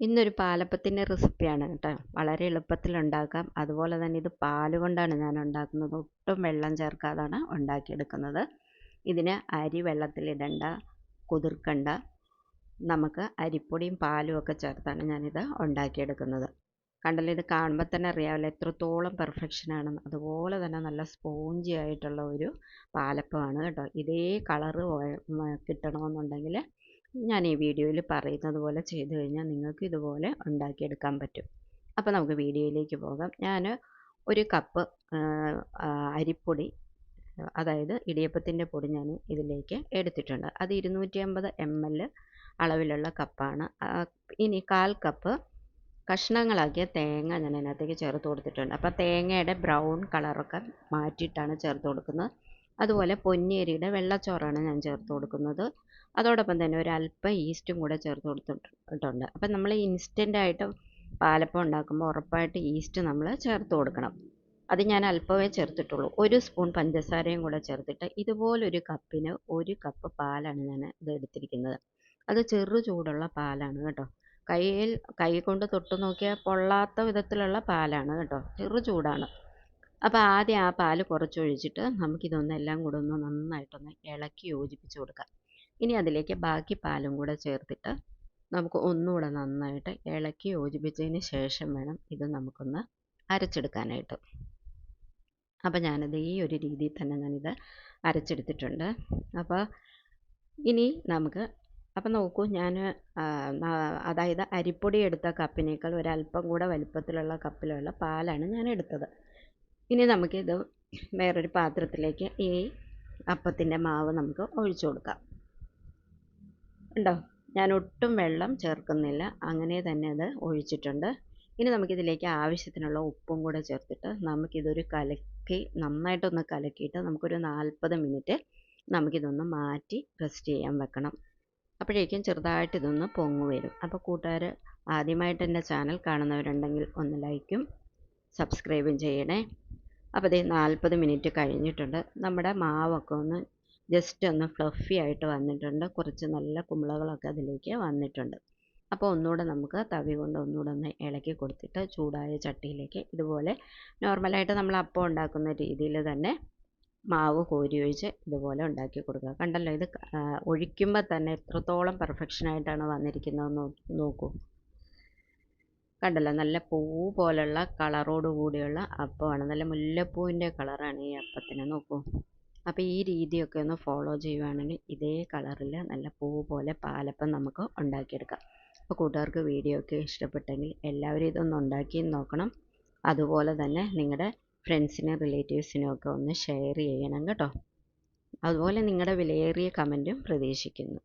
ഇന്നൊരു പാലപ്പത്തിൻ്റെ റെസിപ്പിയാണ് കേട്ടോ. വളരെ എളുപ്പത്തിൽ ഉണ്ടാക്കാം. അതുപോലെ തന്നെ ഇത് പാല് കൊണ്ടാണ് ഞാൻ ഉണ്ടാക്കുന്നത്. ഒട്ടും വെള്ളം ചേർക്കാതാണ് ഉണ്ടാക്കിയെടുക്കുന്നത്. ഇതിന് അരി വെള്ളത്തിലിടണ്ട, കുതിർക്കണ്ട. നമുക്ക് അരിപ്പൊടിയും പാലും ഒക്കെ ചേർത്താണ് ഞാനിത് ഉണ്ടാക്കിയെടുക്കുന്നത്. കണ്ടല്ലോ, ഇത് കാണുമ്പോൾ തന്നെ അറിയാമല്ലോ എത്രത്തോളം പെർഫെക്ഷൻ ആണെന്ന്. അതുപോലെ തന്നെ നല്ല സ്പോഞ്ചി ആയിട്ടുള്ള ഒരു പാലപ്പമാണ് കേട്ടോ. ഇതേ കളറ് കിട്ടണമെന്നുണ്ടെങ്കിൽ ഞാൻ ഈ വീഡിയോയിൽ പറയുന്നത് പോലെ ചെയ്തു കഴിഞ്ഞാൽ നിങ്ങൾക്ക് ഇതുപോലെ ഉണ്ടാക്കിയെടുക്കാൻ പറ്റും. അപ്പോൾ നമുക്ക് വീഡിയോയിലേക്ക് പോകാം. ഞാൻ ഒരു കപ്പ് അരിപ്പൊടി, അതായത് ഇടിയപ്പത്തിൻ്റെ പൊടി ഞാൻ ഇതിലേക്ക് എടുത്തിട്ടുണ്ട്. അത് 250 ml അളവിലുള്ള കപ്പാണ്. ഇനി 1/4 കപ്പ് കഷ്ണങ്ങളാക്കിയ തേങ്ങ ഞാൻ അതിനകത്തേക്ക് ചേർത്ത് കൊടുത്തിട്ടുണ്ട്. അപ്പോൾ തേങ്ങയുടെ ബ്രൗൺ കളറൊക്കെ മാറ്റിയിട്ടാണ് ചേർത്ത് കൊടുക്കുന്നത്. അതുപോലെ പൊന്നിയരിയുടെ വെള്ളച്ചോറാണ് ഞാൻ ചേർത്ത് കൊടുക്കുന്നത്. അതോടൊപ്പം തന്നെ ഒരല്പം ഈസ്റ്റും കൂടെ ചേർത്ത് കൊടുത്തിട്ടുണ്ട്. അപ്പം നമ്മൾ ഇൻസ്റ്റൻ്റായിട്ട് പാലപ്പം ഉണ്ടാക്കുമ്പോൾ ഉറപ്പായിട്ട് ഈസ്റ്റ് നമ്മൾ ചേർത്ത് കൊടുക്കണം. അത് ഞാൻ അല്പമേ ചേർത്തിട്ടുള്ളൂ. 1 സ്പൂൺ പഞ്ചസാരയും കൂടെ ചേർത്തിട്ട് ഇതുപോലൊരു കപ്പിന് 1 കപ്പ് പാലാണ് ഞാൻ ഇത് എടുത്തിരിക്കുന്നത്. അത് ചെറു ചൂടുള്ള പാലാണ് കേട്ടോ. കൈ കൊണ്ട് തൊട്ട് നോക്കിയാൽ പൊള്ളാത്ത വിധത്തിലുള്ള പാലാണ് കേട്ടോ. ചെറു ചൂടാണ്. അപ്പോൾ ആദ്യം ആ പാല് കുറച്ചൊഴിച്ചിട്ട് നമുക്കിതൊന്നെല്ലാം കൂടെ ഒന്ന് നന്നായിട്ടൊന്ന് ഇളക്കി യോജിപ്പിച്ച് കൊടുക്കാം. ഇനി അതിലേക്ക് ബാക്കി പാലും കൂടെ ചേർത്തിട്ട് നമുക്ക് ഒന്നുകൂടെ നന്നായിട്ട് ഇളക്കി യോജിപ്പിച്ചതിന് ശേഷം വേണം ഇത് നമുക്കൊന്ന് അരച്ചെടുക്കാനായിട്ട്. അപ്പോൾ ഞാനത് ഈ ഒരു രീതിയിൽ തന്നെ ഞാനിത് അരച്ചെടുത്തിട്ടുണ്ട്. അപ്പോൾ ഇനി നമുക്ക് നോക്കൂ, ഞാൻ അതായത് അരിപ്പൊടി എടുത്ത കപ്പിനേക്കാൾ ഒരല്പം കൂടെ വലിപ്പത്തിലുള്ള കപ്പിലുള്ള പാലാണ് ഞാൻ എടുത്തത്. ഇനി നമുക്കിത് വേറൊരു പാത്രത്തിലേക്ക് ഈ അപ്പത്തിൻ്റെ മാവ് നമുക്ക് ഒഴിച്ചു കൊടുക്കാം. ഉണ്ടോ, ഞാൻ ഒട്ടും വെള്ളം ചേർക്കുന്നില്ല, അങ്ങനെ തന്നെ അത് ഒഴിച്ചിട്ടുണ്ട്. ഇനി നമുക്കിതിലേക്ക് ആവശ്യത്തിനുള്ള ഉപ്പും കൂടെ ചേർത്തിട്ട് നമുക്കിതൊരു നന്നായിട്ടൊന്ന് കലക്കിയിട്ട് നമുക്കൊരു 40 മിനിറ്റ് നമുക്കിതൊന്ന് മാറ്റി റെസ്റ്റ് ചെയ്യാൻ വെക്കണം. അപ്പോഴേക്കും ചെറുതായിട്ട് ഇതൊന്ന് പൊങ്ങി വരും. അപ്പോൾ കൂട്ടുകാർ ആദ്യമായിട്ട് എൻ്റെ ചാനൽ കാണുന്നവരുണ്ടെങ്കിൽ ഒന്ന് ലൈക്കും സബ്സ്ക്രൈബും ചെയ്യണേ. അപ്പോൾ ദേ 40 മിനിറ്റ് കഴിഞ്ഞിട്ടുണ്ട്. നമ്മുടെ മാവൊക്കെ ഒന്ന് ജസ്റ്റ് ഒന്ന് ഫ്ലഫി ആയിട്ട് വന്നിട്ടുണ്ട്. കുറച്ച് നല്ല കുമിളകളൊക്കെ അതിലേക്ക് വന്നിട്ടുണ്ട്. അപ്പോൾ ഒന്നുകൂടെ നമുക്ക് തവി കൊണ്ട് ഒന്നുകൂടെ ഒന്ന് ഇളക്കി കൊടുത്തിട്ട് ചൂടായ ചട്ടിയിലേക്ക് ഇതുപോലെ നോർമലായിട്ട് നമ്മൾ അപ്പം ഉണ്ടാക്കുന്ന രീതിയിൽ തന്നെ മാവ് കോരി ഒഴിച്ച് ഇതുപോലെ ഉണ്ടാക്കി കൊടുക്കുക. കണ്ടല്ലോ, ഇത് ഒഴിക്കുമ്പോൾ തന്നെ എത്രത്തോളം പെർഫെക്ഷനായിട്ടാണ് വന്നിരിക്കുന്നതെന്ന് നോക്കൂ. കണ്ടല്ലോ, നല്ല പൂ പോലുള്ള കളറോട് കൂടിയുള്ള അപ്പമാണ്. നല്ല മുല്ലപ്പൂവിൻ്റെ കളറാണ് ഈ അപ്പത്തിന്, നോക്കൂ. അപ്പോൾ ഈ രീതിയൊക്കെ ഒന്ന് ഫോളോ ചെയ്യുവാണെങ്കിൽ ഇതേ കളറിൽ നല്ല പൂ പോലെ പാലപ്പം നമുക്ക് ഉണ്ടാക്കിയെടുക്കാം. അപ്പോൾ കൂട്ടുകാർക്ക് വീഡിയോ ഒക്കെ ഇഷ്ടപ്പെട്ടെങ്കിൽ എല്ലാവരും ഇതൊന്ന് ഉണ്ടാക്കി നോക്കണം. അതുപോലെ തന്നെ നിങ്ങളുടെ ഫ്രണ്ട്സിനും റിലേറ്റീവ്സിനും ഒക്കെ ഒന്ന് ഷെയർ ചെയ്യണം കേട്ടോ. അതുപോലെ നിങ്ങളുടെ വിലയേറിയ കമൻറ്റും പ്രതീക്ഷിക്കുന്നു.